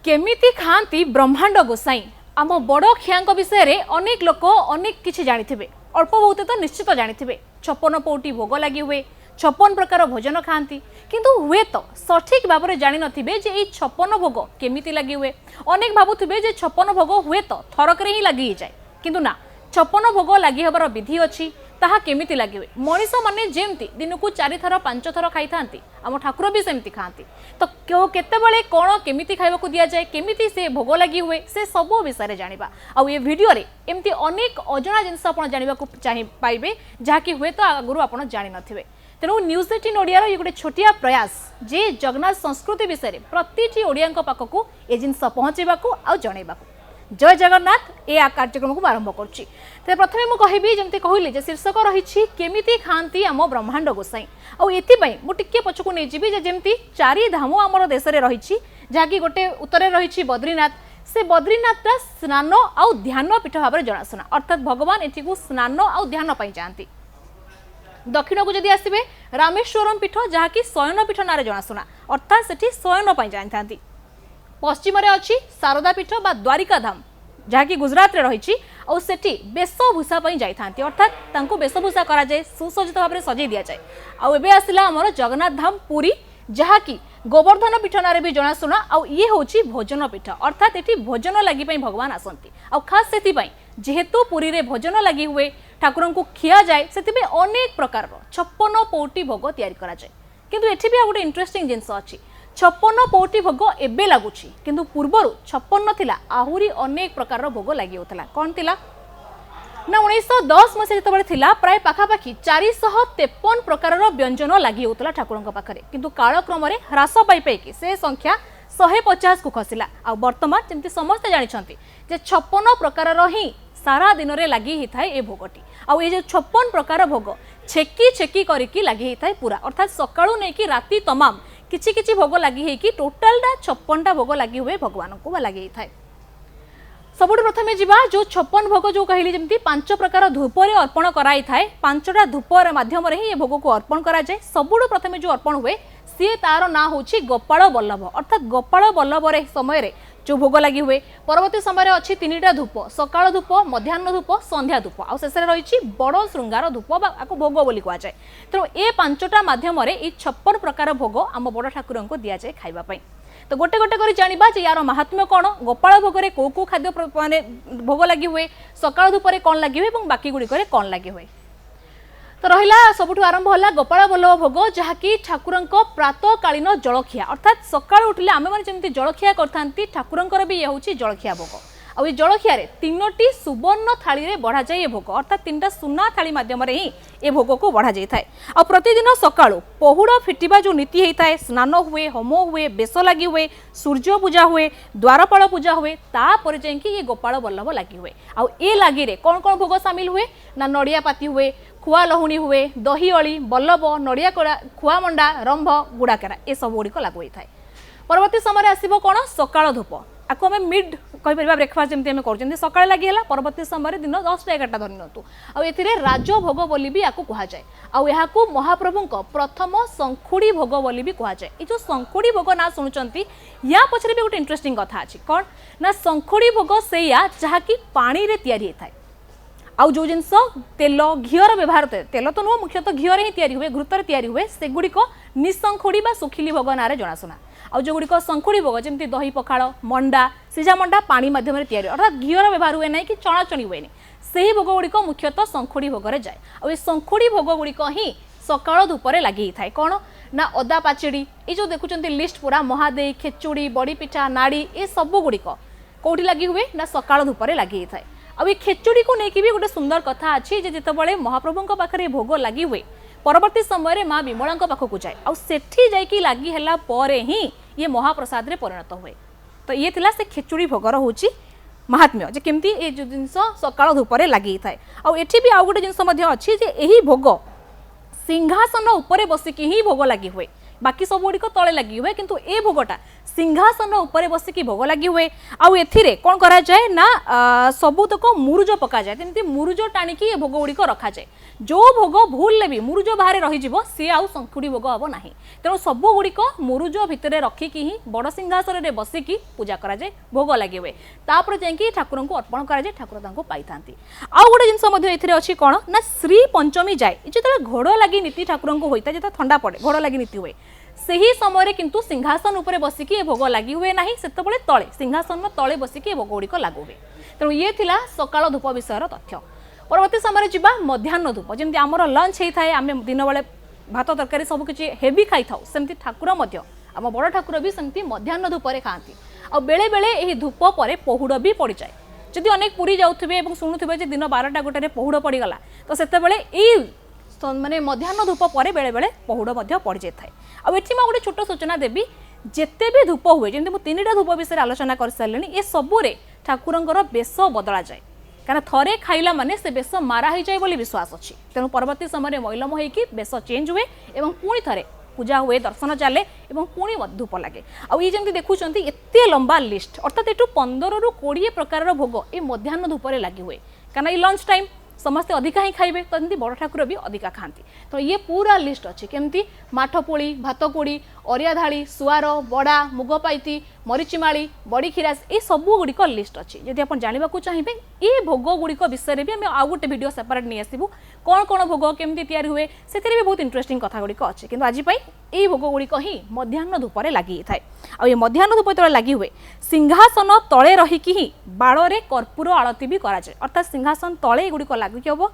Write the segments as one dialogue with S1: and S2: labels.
S1: केमिति खाती ब्रह्मांड गोसाई आम बड़ खिया विषय में अनेक लोक अनेक किसी जानिथिबे अल्प बहुत तो निश्चित जानिथिबे 56 पौटी भोग लगी हुए 56 प्रकार भोजन खाती किंतु हुए तो सठिक भाव में जानी नथिबे जे 56 भोग केमिति लगी हुए। अनेक भावुथिबे जे 56 भोग हुए तो थरकरे ही लगी जाए किंतु ना 56 भोग लगी हबार विधि अच्छी ताहा केमिति लगी हुए। मनीष मैंने जमती दिन को 4 थर 5 थर खाई था आम ठाकुर भी सेमती खाती तो केतेबेले कौन केमिति खाइबाकू दिया जाए केमिति से भोग लगी हुए से सब विषय जानिबा। आउ ये वीडियो रे एमती अनेक अजଣା जिनस आपण जानिबाकू चाहि पाइबे जहाँकि हुए तो आगुरु आपण जानि नथिबे। तेणु न्यूज 18 ओडिया ये गोटे छोटिया प्रयास जे जगन्नाथ संस्कृति विषय प्रतिटी ओडिया पाखक ए जिनस पहुँचवाकू आ जनइबाकू। जय जगन्नाथ ए कार्यक्रम को आरंभ करुच्ची। प्रथमे मुझे कहबी जमती कहली जे शीर्षक रही केमिति खाती आम ब्रह्मांड गोसाई आए पछकू नहीं जी जमती 4 धाम आम देश में रही जहाँकि गोटे उत्तर रही बद्रीनाथ से बद्रीनाथ स्नान आउ ध्यान पीठ भाव में जनाशुना अर्थात भगवान एठी को स्नान आउ ध्यान जाती। दक्षिण को जदि आसबे रामेश्वरम पीठ जहाँकि शयन पीठ ना जनाशुना अर्थात से शयन जानी। पश्चिम रे अच्छी शारदा पीठ बा द्वारिका धाम जहाँकि गुजरात रे रही और सेठी वेशभूषा जाती अर्थात तांको वेशभूषा करा जाए सुसज्जित भाव में सजै दिया जाए। आउ एबे आसिला हमर जगन्नाथ धाम पुरी जहाँकि गोवर्धन पीठ ना भी जनाशुना आउ ये होची भोजन पीठ अर्थात एठी भोजन लगी भगवान आसंती आउ खास सेति जेहेतु पुरी रे भोजन लगी हुए ठाकुर को खिया जाए से अनेक प्रकार 56 पौटी भोग तैयारी करा जाए। किंतु एठी भी गोटे इंटरेस्टिंग जिनस अच्छी 56 पौटी भोग एबे लगुच किंतु पूर्वर 56 थिला आहुरी अनेक प्रकार भोग लगी होता कौन थिला ना 1910 मसीह जिते थिला प्राय पाखापाखि 453 प्रकार व्यंजन लगी होता ठाकुर पाखे किंतु कालक्रम ह्रास पाई से संख्या 150 को खसला आ वर्तमान जमती समस्ते जानते 56 प्रकार ही सारा दिन में लगी ही थाए ए भोगटी आउ ये 56 प्रकार भोग छेकी छेकी करके लगी थाए पूरा अर्थात सकाळू नहीं कि राति तमाम किछि किछि भोग लगी है कि टोटाल 56टा भोग लगी हुए भगवान को लगी थाए। सबुठ प्रथमे जीवा जो 56 भोग जो कहली जमती 5 प्रकार धूप रे अर्पण कराई थाए 5टा धूप माध्यम रे ही ये भोग को अर्पण करा जाए। सबुठ प्रथमे जो अर्पण हुए सी तार ना होची गोपाल वल्लभ अर्थात गोपाल वल्लभ रे समय रे जो भोग लगी हुए परवर्ती समय अच्छी 3टा धूप सकाळ धूप मध्याह्न धूप संध्या धूप आ शेष रही बड़ श्रृंगार धूप भोग बोली कह जाए। तेणु ए 5टा माध्यम 56 प्रकार भोग आम बड़ ठाकुर को दि जाए खाइबापी। तो गोटे गोटे कर जाना यार महात्म्य कौन गोपाल भोग में कौ खाद्य माने भोग लगी हुए सकाळ धूप कौन लगी हुए बाकी गुड़िक कौन लगी हुए। तो रहिला सबुठ आरंभ होला गोपाल वल्लभ भोग जहाँकि ठाकुर प्रातःकालीन जलखिया अर्थात सकाळ उठिले आमे माने जेमती जलखिया करथांती ठाकुरंकर भी ये होची जलखिया भोग आ ये जलखिया रे 3टी सुवर्ण थाली रे बढ़ा जाए ये भोग अर्थात 3टा सुना थाली माध्यम रे ही ये भोग को बढ़ा जाए थाए। आ प्रतिदिन सकाळू पहुड़ फिटिबा जो नीति होता है स्नान हुए होम हुए बेस लगी हुए सूर्य पूजा हुए द्वारपाल पूजा हुए तापर जाइए ये गोपाल वल्लभ लगी हुए आउ ए लगी रे कौन कौन भोग सामिल हुए ना नड़िया पाती हुए खुआ लहुणी हुए दही अली बल्लभ नड़िया कोड़ा खुआ मंडा रंभ गुड़ाकेरा ये सब गुड़िक लागू होता है। परवर्ती समय आसो कौन सकाळ धूप आपको आम मिड कहीपर ब्रेकफास्ट जमी आम कर सका लगी परवर्ती समय दिन 10टा 11टा धरी नियंतु आउ राजभोग बोली भी आपको कहुए आउ महाप्रभु प्रथम शंखुड़ी भोग बोली भी कहुए। ये जो शंखुड़ी भोग ना शुणुंट या पछरे भी गोटे इंटरेस्टिंग कथा अच्छी कौन ना शंखुड़ी भोग से जहाँकि पानी रे तैयारी होता है आउ जो जिनस तेल घीर व्यवहार तेल तो नुह मुख्यतः घीर ही तैयारी हुए घृतर तैयारी हुए सेगुड़िक निशंखुड़ी बा सुखिली भोग ना जनाशुना आउ जो गुड़िक शंखुड़ी भोग जमी दही पखाड़ मंडा सिझा मंडा पानी माध्यम तैयारी अर्थात घीर व्यवहार हुए ना कि चणाचणी हुए से ही भोग गुड़िक मुख्यतः शंखुड़ी भोग जाए और शंखुड़ी भोग गुड़िक ही सकाळ धूपरे लगी थाए कौन ना अदा पाचेड़ी ये जो देखुं लिस्ट पूरा महादेई खेचुड़ी बड़ी पिठा नाड़ी ये सब गुड़िक कौटी लगी हुए ना सकाळ धूपरे लगी थाए। अब ये खेचुड़ी को लेकिन भी गोटे सुंदर कथा अच्छी जिते महाप्रभु पाखे भोग लगी हुए परवर्ती समय माँ विमला पाखक जाए आठी जाकि लगी ही ये महाप्रसाद रे परिणत हुए। तो ये थिला से खेचुड़ी भोगर होची महात्म्य जे केमती ए जो जिनस सकाळ धूपरे लगी थाए आउ एठी भी आउ गोटे जिनस अच्छी जे एही भोग सिंहासन उपरे बसिकी ही भोग लगी हुए बाकी सब गुड़िक तले लगी हुए किंतु ए भोगटा सिंहासन उपरे बसिकी भोग लगी हुए आउ एथिरे कौन करा जाए ना सबुतक मुरुज पका जाए तेमती मुरुज टाणिकी ये भोग गुड़िक रखा जाए जो भोग भूल भी मुरुज बाहर रही सी आउ संखुड़ी भोग हम ना तेणु सबू गुड़िक मुरुज भितर रखिकी ही बड़ सिंहासन में बसिकी पूजा करा जाए भोग लगे हुए तापर जाइए ठाकुर को अर्पण करा जाए ठाकुर पाई था आउ गोटे जिनस अच्छी कौन ना श्री पंचमी जाए जो घोड़ लगी नीति ठाकुर को होता है जो ठंडा पड़े घोड़ लगी नीति हुए सही समय किंतु सिंहासन उपरे बसिकी भोग लगी हुए ना से तले सिंहासन तले बसिकी भोग गुड़िक लागू हुए तेणु ये थिला सकाळ धूप विषय तथ्य परवर्ती समय जी मध्याह्न धूप जमी आम लंच होता है आम दिन बेले भात तरकारी सबकि हेवी खाई था सेमती ठाकुर आम बड़ ठाकुर भी सेमती मध्याह्न धूपरे खाती आ बेले बेले यही धूप पर पहुड़ भी पड़ जाए जदि अनेक पुरी जाऊे शुणुवे दिन 12टा गोटे पहुड़ पड़गला तो से माने मध्याह्न धूप पर बेले बेले पहुड़ पड़ जाए आठी मैं गोटे छोट सूचना देवी जिते भी धूप हुए जमी मुझे 3टा धूप विषय आलोचना कर सारे ये सबुरे ठाकुर बेश बदला जाए कारण थरे खाइला माने से बेश मारा हो जाए विश्वास अच्छी तेणु परवर्ती समय मैलम होगी बेश चेंज हुए और पुणी थे पूजा हुए दर्शन चले और पुणी धूप लगे आई जमी देखुं एत लंबा लिस्ट अर्थात यू 15 ରୁ 20 प्रकार भोग ये मध्याह्न धूपरे लगी हुए कारण ये लंच टाइम समस्ते अधिका ही खाइबे तो एमती बड़ ठाकुर भी अधिका खाती तो ये पूरा लिस्ट अच्छी केमती माठपोड़ी भातकोड़ी अरिया धाड़ी सुआर बड़ा मुगपाइती मरीचिमाड़ी बड़ी खीरास ये सबू गुड़िक लिस्ट अच्छी जदि आप जानवा चाहिए ये भोग गुड़िक विषय भी आम आउ गोटे वीडियो सेपरेट नहीं आसबू कौन कौन भोग केमती तैयारी हुए से भी बहुत इंटरेस्टिंग कथा गुड़िक अच्छी किंतु आज ये भोग गुड़िक ही मध्याह्न धूपरे लगी थाए आ मध्याह्न धूप जो लगी हुए सिंहासन तले रहीकि ही बाड़े कर्पूर आलती भी कराए अर्थात सिंहासन तले गुड़िक लगिक हम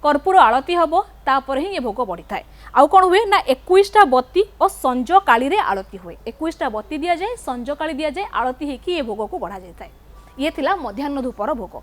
S1: कर्पूर आलती हम तापर ही ये भोग बढ़ी थाए आउ कौन हुए ना 21टा बत्ती और संज काली आलती हुए 21टा बत्ती दि जाए संज काली दि जाए आलती होगी ये भोग को बढ़ा जाए ये थिला मध्याह्न धूपर भोग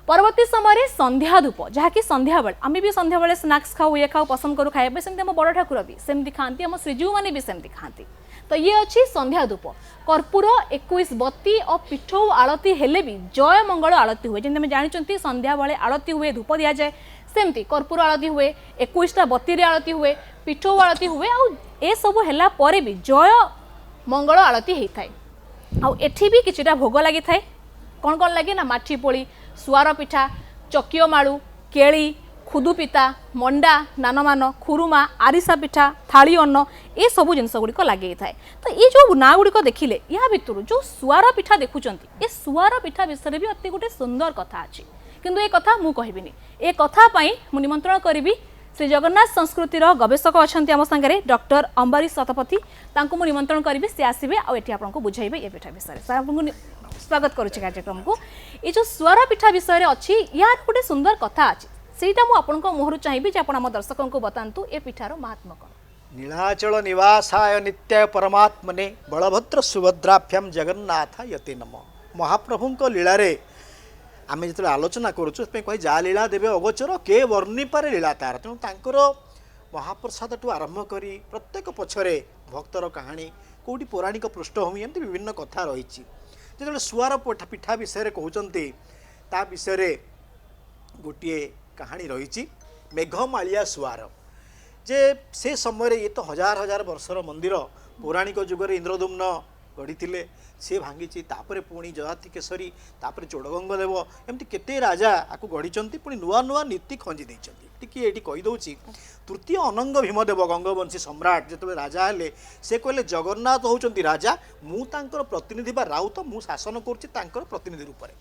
S1: परवर्ती समय संध्या धूप जहाँकि संध्या बेले आम भी संध्या बेले स्नाक्स खाऊ ये खाऊ पसंद करूँ खाइबा सेमती आम बड़ ठाकुर भी सेमती खाती आम श्रीजीव मैंने भी सेमती खाती तो ये अच्छी संध्या धूप कर्पूर 21 बत्ती और पिठौ आलती हेले भी जय मंगल आलती हुए जमी जानते संध्या बेले आलती हुए धूप दि जाए सेमती कर्पूर आलती हुए 21टा बत्ती आलती हुए पिठौ आलती हुए आ सब है पर भी जय मंगल आलती होता है आठी भी किछिटा भोग लगी थाए कौन कौन लगे ना माठीपोड़ी सुआर पिठा चकियो माड़ू केली खुदुपिता मंडा नानमान खुरुमा आरिसा पिठा थाली अन्न ये सब जिनस गुड़िक लगे था तो ये जो ना गुड़िक देखिले या भितर जो सुआर पिठा देखुं ये सुआर पिठा विषय भी अति गोटे सुंदर कथा अच्छी किंतु ये कथा मु कहबिनी ए कथा मु निमंत्रण करी श्री जगन्नाथ संस्कृतिर गवेषक अच्छा आम सागर डॉक्टर अंबरीश शतपथी तांको मु निमंत्रण करी सी आसबे आठी आपको बुझेबे ये पिठा विषय सर आपको स्वागत करुच्चे कार्यक्रम को ये जो सुआर पिठा विषय अच्छी यार गोटे सुंदर कथा अच्छी सेटा मु आपनको मोहरु चाहिबी जे आपण हम दर्शकों को बतांतु ए पिठार महात्मा कोन
S2: नीलाचल निवासाय नित्याय परमात्मने बलभद्र सुभद्राभ्याम जगन्नाथ यते नम महाप्रभु को लीला रे आमे जतले आलोचना करूछु पे कहि जा लीला देबे अगोचर के वर्णी पारे लीला तार तेणु तांकर महाप्रसाद टू आरंभ करी प्रत्येक पछरे भक्तर कहानी कोटी पौराणिक पृष्ठभूमि एमती विभिन्न कथा रही जो सुआर पिठा विषय कहते ता विषय गोटे कहानी रही मेघमालिया सुआर जे से समय ये तो हजार हजार वर्षर मंदिर पौराणिक जुगर इंद्रदुम्न गढ़ी सी भांगी तापर पुणी जयाति केशरी तापर चोड़गंग देव एमती केते राजा आपको गढ़ी पुणी नुआ नुआ नीति खंजी टी ये कहीदे तृतीय अनंग भीमदेव गंगवंशी सम्राट जो राजा हेले से कहले जगन्नाथ होउचंती राजा मु तांकर प्रतिनिधि बा राउत मु शासन करुच्ची तांकर प्रतिनिधि रूप में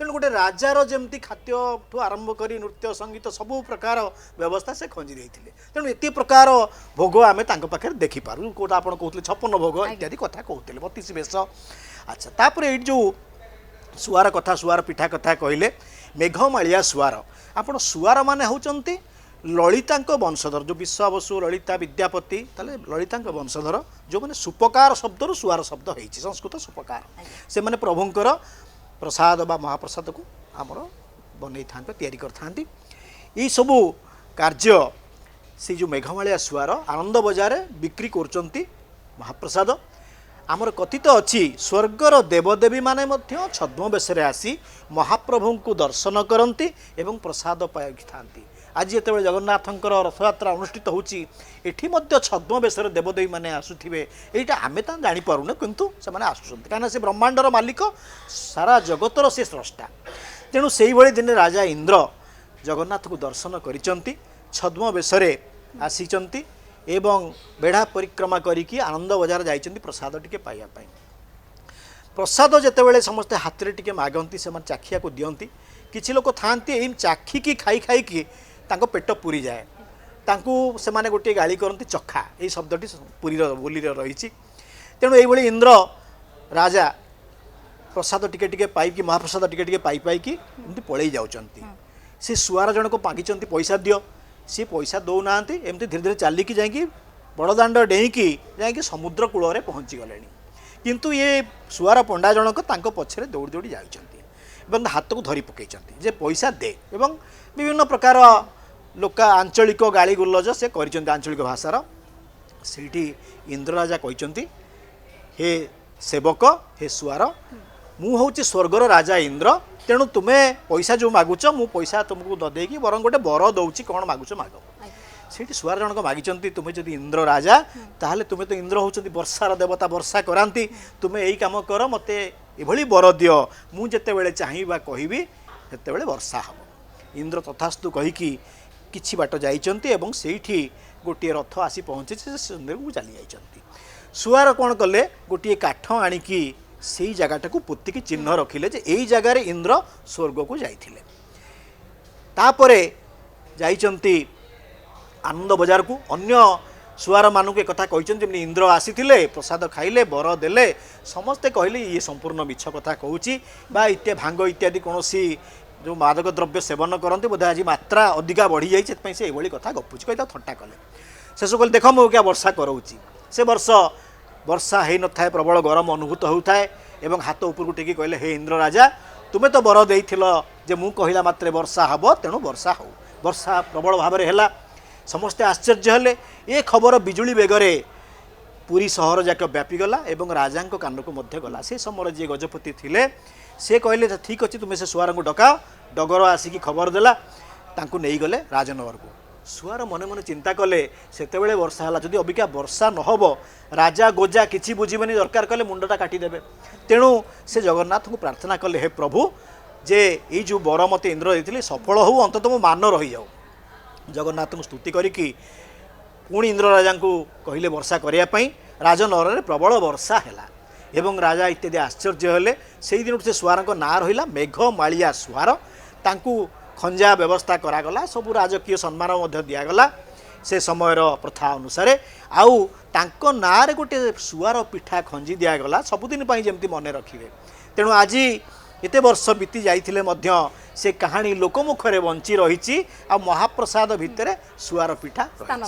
S2: तेणु गोटे राजार जमती खाद्य ठू आरंभ कर नृत्य संगीत सबू प्रकार व्यवस्था से खंजी देते तेणु एत प्रकार भोग आम पाखे देखिपारू कौटा आप कहते 56 भोग इत्यादि कथा कहते 32 बेश अच्छा तापर ये जो सुआर कथा सुआर पिठा कथा कहले मेघमालिया सुआर आप सुआर माने होउचंती ललिता वंशधर जो विश्वावसु ललिता विद्यापति ताले ललिता वंशधर जो मैंने सुपकार शब्द सुआर शब्द होती संस्कृत सुपकार से मैंने प्रभुंकर प्रसाद बा महाप्रसाद को आमर बन था तैयारी करते ये सबू कार्य से जो मेघमालिया सुआर आनंद बजार बिक्री कर महाप्रसाद आमर कथित अच्छी स्वर्गर देवदेवी माने छद्म बेश आसी महाप्रभु को दर्शन करती एवं प्रसाद पाई था आज जिते जगन्नाथंकर रथयात्रा अनुष्ठित होची एठी मध्य छद्म बेसर देवदेवी माने आसुथिबे एटा आमे ता जानि पारुने किंतु से माने आसुछन्ति काना से ब्रह्मांडर मालिक सारा जगतर से स्रष्टा तेणु सेही भली दिन राजा इंद्र जगन्नाथ को दर्शन करिसंती छद्म बेसरे आसीचंती एवं बेढ़ा परिक्रमा करिकी आनंद बजार जाइचंती प्रसाद टिके पाइया पाई प्रसाद जेतेबेले समस्ते हाथ में टिके मागंती से चाखिया को दियंती किछि लोक थांती एम चाखिकी खाई खाई कि तांको पेट पूरी जाए तांको से माने गोटे गाली करती चखा यही शब्दटी पुरी बोली रही तेणु ये इंद्र राजा प्रसाद टिके टिके पाई महाप्रसाद टिके टिके पाई पाई कि एमती पलई जाउचंती से सुआर जन को मागिचंती पैसा दियो सी पैसा दौना एमती धीरे धीरे चलिकी जाइकी बड़दाण्ड डेईकी जाइकी समुद्र कूल में पहुँची गले किंतु ये सुआर पंडा जनक तांको पछरे दौड़ी दौड़ी जाइचंती एवं हाथ को धरी पकईचंती जे पैसा दे एवं विभिन्न प्रकार लोक आंचलिक गाली गुलज से कर आंचलिक भाषार से इंद्र राजा कहते हे सेवक हे सुआर मु हूँ स्वर्गर राजा इंद्र तेणु तुम्हें पैसा जो मागुच मु पैसा तुमको नदेकी बर गोटे बर दौची कौन मागुच माग से सुआर जनक मागिचंती तुम्हें जदि इंद्र राजा ताहले तुम्हें तो इंद्र होचंती वर्षार देवता वर्षा करांती तुम्हें यही काम कर मते एभली बर दियो मु जेतेबेले चाहिबा कहिबी सेतेबेले वर्षा हम इंद्र तथास्तु कहिकी किछि बाट जाइचंती एवं सेठी गोटे रथ आसी पहुँचे से सुंदर को चली जाइचंती सुआर कौन कले गोटे काठ आनिकी से जगटा को पोतिकी चिन्ह रखिले जे एई जगार इंद्र स्वर्ग को जाइथिले तापरे जाइचंती आनंद बजार को अन्य सुआर मानक एक कहते इंद्र आसीथिले प्रसाद खाइले बर देले समस्ते कहले ये संपूर्ण मिछ कथा कहूँ बा भांग इत्यादि कौन जो मादक द्रव्य सेवन करते बोधे आज मात्रा अधिका बढ़ी जाए से ये कथा गपुच कही थट्टा कले शेष कहले देख मु क्या वर्षा कराऊँगी से वर्ष वर्षा हो न था प्रबल गरम अनुभूत होता है एवं हाथ उपरको टेकी कहले हे इंद्र राजा तुम्हें तो बर देइथिल जे मु कहला मात्रे वर्षा हब तेणु वर्षा हो वर्षा प्रबल भाव में है समस्ते आश्चर्य हेले ये खबर बिजुली बेगरे पूरी सहर जाक व्यापीगला एवं राजा कान को मध्य गला से समय जी गजपति थिले से कहले ठीक अच्छे तुम्हें से सुआर को डकाओ डगर आसिकी खबर देला तांको नहीं गले राजनगर को सुआर मने मने चिंता कले सेतेबेले वर्षा है जदि अबिका वर्षा नहब राजा गोजा किछि बुझीबनी दरकार कले मुंडटा काटिदेवे तेणु से जगन्नाथ को प्रार्थना कले हे प्रभु जे ये जो बर मते इंद्र देथिले सफल हो अंतत मो मान रही जाओ जगन्नाथ को स्तुति करिकी पुणी इंद्र राजा को कहले वर्षा करने राजनगर में प्रबल वर्षा है एवं राजा इत्यादि आश्चर्य हेले से दिन से सुआर ना रहा मेघमालिया सुआर तांकू खंजा व्यवस्था करागला सबू राजकीय सम्मान दिगला से समयर प्रथा अनुसार आउ तांको नारे गोटे सुआर पिठा खंजी दिगला सबुदिन जमती मन रखिए तेणु आज एते वर्ष बीती जाइथिले मध्य से कहानी लोकमुखरे बंची रही आ महाप्रसाद भितर सुआर पिठा
S1: स्थान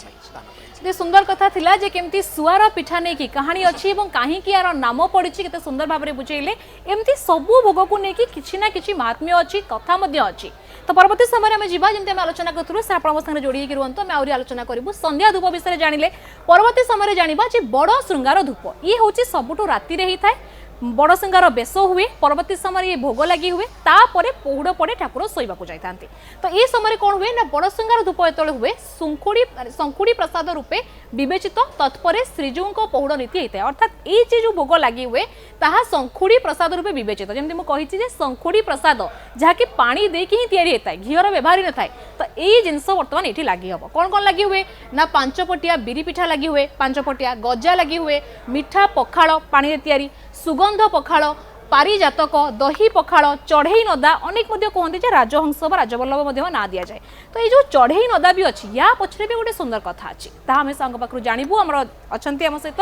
S1: जे सुंदर कथा थिला जे केमती सुआर पिठा ने की कहानी अछि एवं काहे की यार नाम पड़ी केते सुंदर भाव में बुझेइले एमती सबु भोग को नेकी किछि ना किछि महात्म्य अछि कथा मध्य अछि तो परवर्ती समय में जीवा जेमते हम आलोचना करथुरु से आपण संगे जोड़ी के रुहंतो मैं आउरी आलोचना करिवु संध्या धूप विषय जानिले परवर्ती समय जानिबा जे बड़ श्रृंगार धूप ये होछि सबुठो राति रे ही थाए बड़ सिंगार बेस हुए परवर्ती समय ये भोग लगी हुए तापर पहुड़ पड़े ठाकुर शोवा को जाते तो ये समय कौन हुए ना बड़ सिंगार धूप जो हुए शंखुड़ी प्रसाद रूपे विवेचित तत्पर श्रीजू पहुड़ नीति होता है अर्थात ये जो भोग लगी हुए ताहा शंखुड़ी प्रसाद रूपे विवेचित जमी मुझे शंखुड़ी प्रसाद जहाँकि पानी देकी ही तैयारी होता है घीर व्यवहार न थाए तो ये जिनस बर्तमान ये लगी हम कौन कौन लगी हुए ना पांचपटिया बिरी पिठा लगी हुए पांचपटिया गजा लगी हुए मिठा पखाड़ पानी तैयारी सुगंध पखाड़ पारिजातक दही पखाड़ चढ़ई नदा अनेक कहते राजहंस राजवल्लभ ना दि जाए तो ये जो चढ़ई नदा भी अच्छी या पछरे भी गोटे सुंदर कथा अच्छी आम पाखु जानबू आम अच्छा आम सहित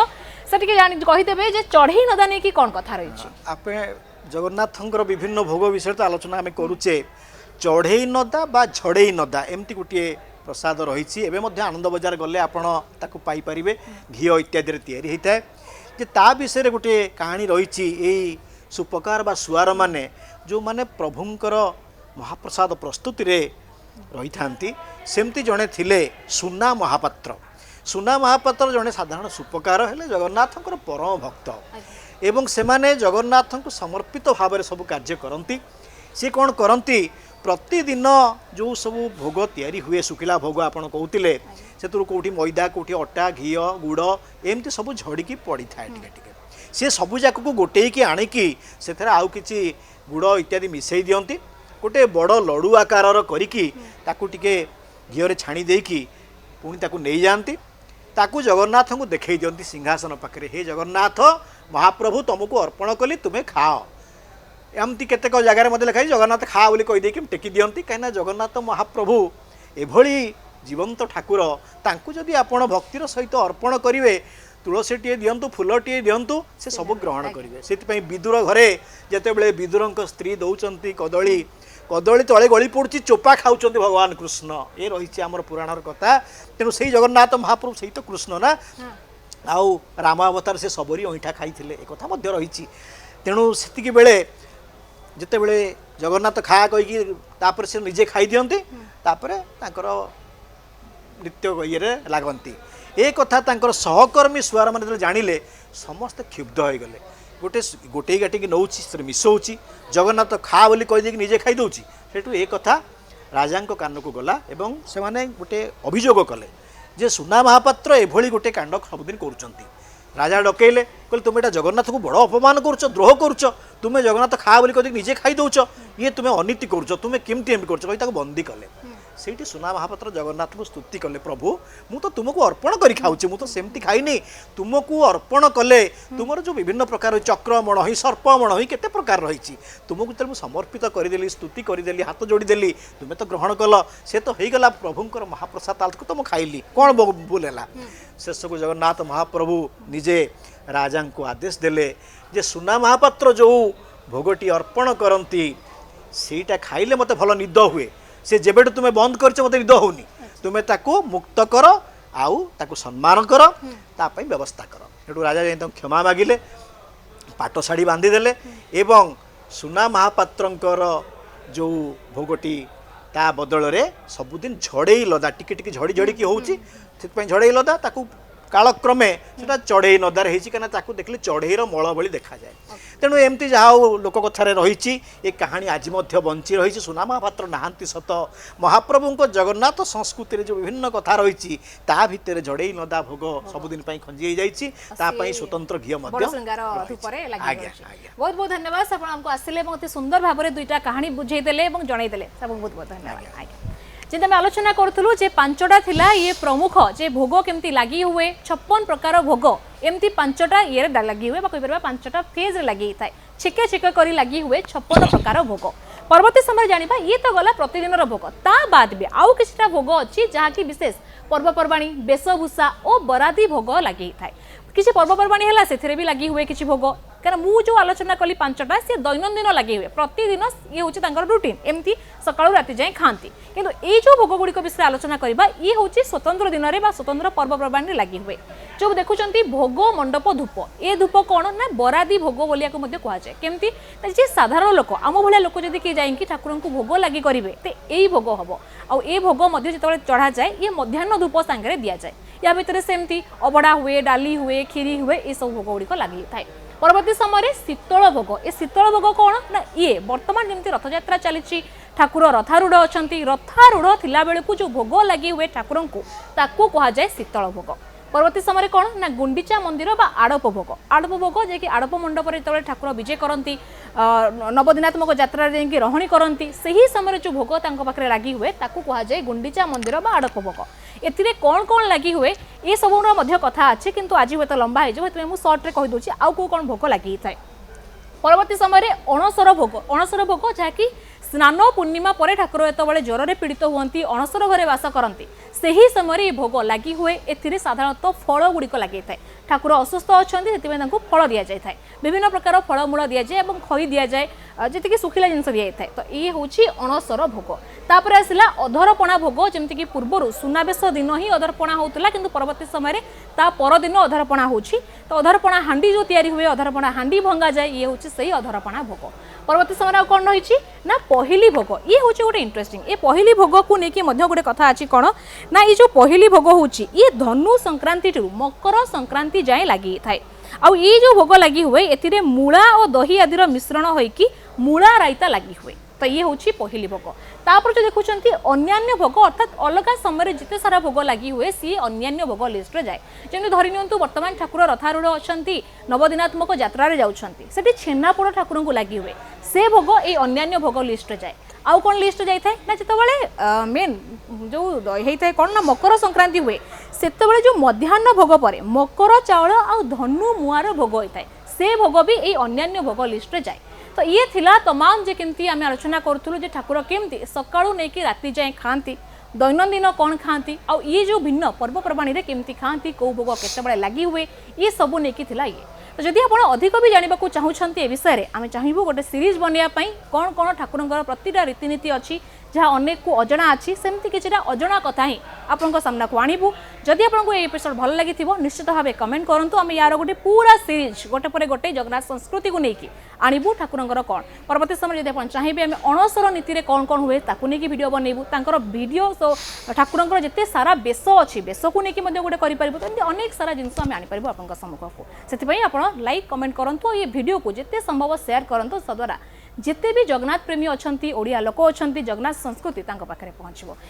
S1: से कहीदेवे चढ़ई नदा नहीं कि कौन कथा रही
S2: आप जगन्नाथंकर विभिन्न भोग विषय तो आलोचना आम करुचे चढ़ई नदा बा झड़ई नदा एमती गोटे प्रसाद रही आनंद बजार गले आपड़ पाइपर घी इत्यादि तैयारी होता है जे ता विषय गोटे कहानी रही सुपकार बा सुआर माने जो माने प्रभुंकर महाप्रसाद प्रस्तुति रे रही थांती सेमती जड़े थिले सुना महापात्र जड़े साधारण सुपकार हेले जगन्नाथंकर परम भक्त एवं से माने जगन्नाथ को समर्पित भाव में सब कार्य करती सी कौन करती प्रतिदिन जो सब भोग तैयारी हुए शुखिला भोग आपण कहते से कौटी मैदा कौटी अटा घी गुड़ एमती सब झड़िकी पड़ी थाए टिके सी सबू जाक को गोटेकी आणिकी से आउ कि गुड़ इत्यादि मिसई दियंती गोटे बड़ लड़ू आकार करिकी ताकू टिके घीरे छाणी देकी पुणी ताकू नहीं जाती ताकू जगन्नाथ को देखई दियंती सिंहासन पाखे हे जगन्नाथ महाप्रभु तुमको अर्पण कली तुम्हें खाओ एमती केतेक जगार मध्य लिखाई जगन्नाथ खा बोली कहीदेक टेकी दियंती कहीं जगन्नाथ महाप्रभु एभली जीवंत ठाकुर तांकू जदि आपण भक्तिर सहित अर्पण करेंगे तुलसीटे दिंतु फूलटे दिंतु से सब ग्रहण करेंगे से विदुर घरे जिते विदुर स्त्री दौरान कदली कदली तले गली पड़ुची चोपा खाऊँ भगवान कृष्ण ये रही आम पुराणर कथा तेणु से जगन्नाथ महाप्रभु सही तो कृष्ण ना आउ रामावतार से सबरी अईठा खाई एक रही तेणु से बेले जिते बड़े जगन्नाथ खा कहीकि से निजे खाई दियंती नित्य ये लगती ए कथा तांकर सहकर्मी सुआर मैंने जानिले समस्त क्षुब्ध हो गले गोटे गोटे गाटिक नौ मिसौची जगन्नाथ खा बोली कहीदे निजे खाई दूची सेठू ए कथा राजा कान को गला एवं से माने गोटे अभियोग कले जे सुना महापात्र एभली गोटे कांड सबुदिन करुँच राजा डकैले कहले तुम एटा जगन्नाथ को बड़ अपमान करुच द्रोह करुच तुम्हें जगन्नाथ खा बोली कहीदे निजे खाई दौच ये तुम्हें अनीति करुच तुम्हें केमती एम कर बंदी कले से सुना महापात्र जगन्नाथ को स्तुति कले प्रभु मु तो तुमको अर्पण कर खाऊँ मुझे सेमती खाईनी तुमको अर्पण कले तुमर जो विभिन्न प्रकार चक्रमण ही सर्पमण ही केते प्रकार रही तुमको जो समर्पित करदेली स्तुति करदेली हाथ जोड़ीदेली तुम्हें तो ग्रहण कल से तो हो गला प्रभुंर महाप्रसाद को तो खाइली कौन बोलेला शेष को जगन्नाथ महाप्रभु निजे राजा को आदेश देले जे सुना महापात्र जो भोगटी अर्पण करती सेटा खाइले मते भल निद हुए से जेबेटू तुम्हें बंद कर मत निद होनी तुम्हें ताकू मुक्त कर आउ ताकू सम्मान कर तापाई व्यवस्था कर सेठू राजा जाई क्षमा मागिले पाट शाढ़ी बांधीदेले एवं सुना महापात्रंकर जो भोगटी ता बदल रे सबुदिन झड़े लदा टिके टिके झड़ी झड़ी होउची से झड़े लदा ताकू कालक्रमे से चढ़ई नदार होना देखले चढ़ईर मल भली देखा जाए तेणु एमती जहाँ लोक कथार रही ये कहानी आज बंची रही सुना महापात्र नहांती सत महाप्रभु जगन्नाथ संस्कृति जो विभिन्न कथा रही भितर झड़ई नदा भोग सबुदिन खंजी जाइए स्वतंत्र घी
S1: बहुत बहुत धन्यवाद आपको आसिले सुंदर भाव में दुईटा कहानी बुझेदेले जनईदेले बहुत बहुत धन्यवाद जिते आम आलोचना करूँ जे पांचटा थिला ये प्रमुख जे भोग केमती लगी हुए 56 प्रकार भोग एमती पांचटा ये लगी हुए कहीपर पांचटा फेज लगी था छिके छिके करी लगी हुए 56 प्रकार भोग परवर्ती समय जानिबा ये तो गला प्रतिदिन भोग ता बाद भी आउ किछटा भोग अच्छी जहाँकि विशेष पर्वपर्वाणी वेशभूषा और बरादी भोग लगी था किसी पर्वपर्वाणी है से भी लगी हुए किसी भोग कारण मु जो आलोचना कली पांचटा सी दैनंदिन लगे हुए प्रतिदिन ये हूँ रुटीन एमती सकाळु राति जाए खाती किंतु ये जो भोग गुड़िक विषय आलोचना करबा ये हूँ स्वतंत्र दिन में स्वतंत्र पर्वपर्वाणी लगी हुए जो देखुं भोग मंडप धूप ये धूप कौन ना बरादी भोग बोलिया कहुए केमती जे साधारण लोक आम भाया लोक जदि किए जाइए ठाकुर को भोग लगी करेंगे तो यही भोग हम आउ भोग जो चढ़ा जाए ये मध्याह्न धूप सांगे दि जाए या भितर सेमती अबड़ा हुए डाली हुए खीरी हुए ये सब भोग गुड़िक लगी था परवर्ती समय शीतल भोग ये शीतल भोग कौन ना ये बर्तमान जमी रथयात्रा चली ठाकुर रथारूढ़ अच्छा रथारूढ़ थिला बेलू जो भोग लगी हुए ठाकुर को ताकू कहुए शीतल भोग परवर्ती समय कौन ना गुंडीचा मंदिर बा आड़प भोग जे कि आड़प मंडप जो ठाकुर विजय करती नवदिनात्मक यात्रा जाकि रही करती से समय जो भोग पाखे लगी हुए ताकू कहुए गुंडीचा मंदिर बा आड़प भोग एथिरे कौन कौन लगी हुए ये सब कथा अच्छे किंतु आज हे तो लंबा हो मुझे सर्ट्रे कहीदे आउ कौ कौन भोग लगी था परवर्ती समय अणसर भोग जहाँकि स्नान पूर्णिमा पर ठाकुर जो ज्वर पीड़ित हुंती अणसर घरे वास करती से ही समय भोग लगी हुए एथिरे साधारणतः फल गुड़िक लगी था ठाकुर असुस्थ अच्छा से फल दि जाए विभिन्न प्रकार फलमूल दि जाए और खई दि जाए जी सुखिला जिनस दि जाए तो ये हूँ अणसर भोग तापर आसला अधरपणा भोग जमीक पूर्वर सुनावेश दिन ही अधरपणा होता कि परवर्ती समय ता परदिन अधरपणा हो तो अधरपणा हांडी जो तैयारी हुए अधरपणा हांडी भंगा जाए ये हूँ से अधरपणा भोग परवर्ती समय कौन रही ना पहली भोग ये हूँ गोटे इंटरेस्टिंग ये पहली भोग को लेकिन गोटे कथा अच्छी कौन ना ये जो पहली भोग हूँ ये धनु संक्रांति मकर संक्रांति जाए लगी थाए आउ ये जो भोग लगी हुए एथिरे मूला और दही आदिर मिश्रण होइकी मूला रायता लगी हुए तो ये हूँ पहली भोग तापर जो देखुं अन्य भोग अर्थात अलग समय जिते सारा भोग लगी हुए सी अन्य भोग लिस्ट रे जाए जमी धरी नियंतु वर्तमान ठाकुर रथारूढ़ अच्छा नवदिनात्मक यात्रा जाती छेनापोड़ ठाकुर को लगी हुए से भोग ये अन्य भोग लिस्ट रे जाए आउ कौन लिस्ट जाए ना जिते मेन जो होता है कौन ना मकर संक्रांति हुए से जो मध्याह्न भोग पर मकर चाउल आ धनु मुआर भोग होता है से भोग भी ये अन्य भोग लिस्ट रे जाए तो ये थिला तमाम जे केमती आम आलोचना करूँ ठाकुर केमती सकाळू नहीं कि राति जाए खाती दैनंदिन कौन खाती आ ये जो भिन्न पर्वपर्वाणी रे केमती खाती कौ भोग केतबेले लगी हुए ये सबू नहीं थिला ये तो जदि आप अधिक भी जानवा चाहूँगी ए विषय में आम चाहबू गोटे सीरीज बनवाई कौन कौन ठाकुर प्रतिटा रीतिनीति अच्छी जहाँ अनेक को अजଣା अच्छी सेमती किसी अजଣା कथा ही आपण सामना को आणबू जदि आपको ये एपिसोड भल लगी निश्चित भाव कमेंट करूँ आम यार गोटे पूरा सीरीज गोटे पर गोटे जगन्नाथ संस्कृति को लेकिन आणबू ठाकुर कौन परवर्त समय जब आप चाहिए आम अणसर नीति कौन कौन हुए ताकू नहीं वीडियो बनइबू तांकर वीडियो ठाकुर जिते सारा बेश अच्छी बेश को लेकिन गोटे करें तो अनेक सारा जिनस आम आनीपर आप सम्मुख को से आप लाइक कमेंट करूँ ये वीडियो को जिते संभव शेयर करूँ तद्वारा जिते भी जगन्नाथ प्रेमी अच्छा ओडिया लोक अच्छा जगन्नाथ संस्कृति पाखे पहुँचो।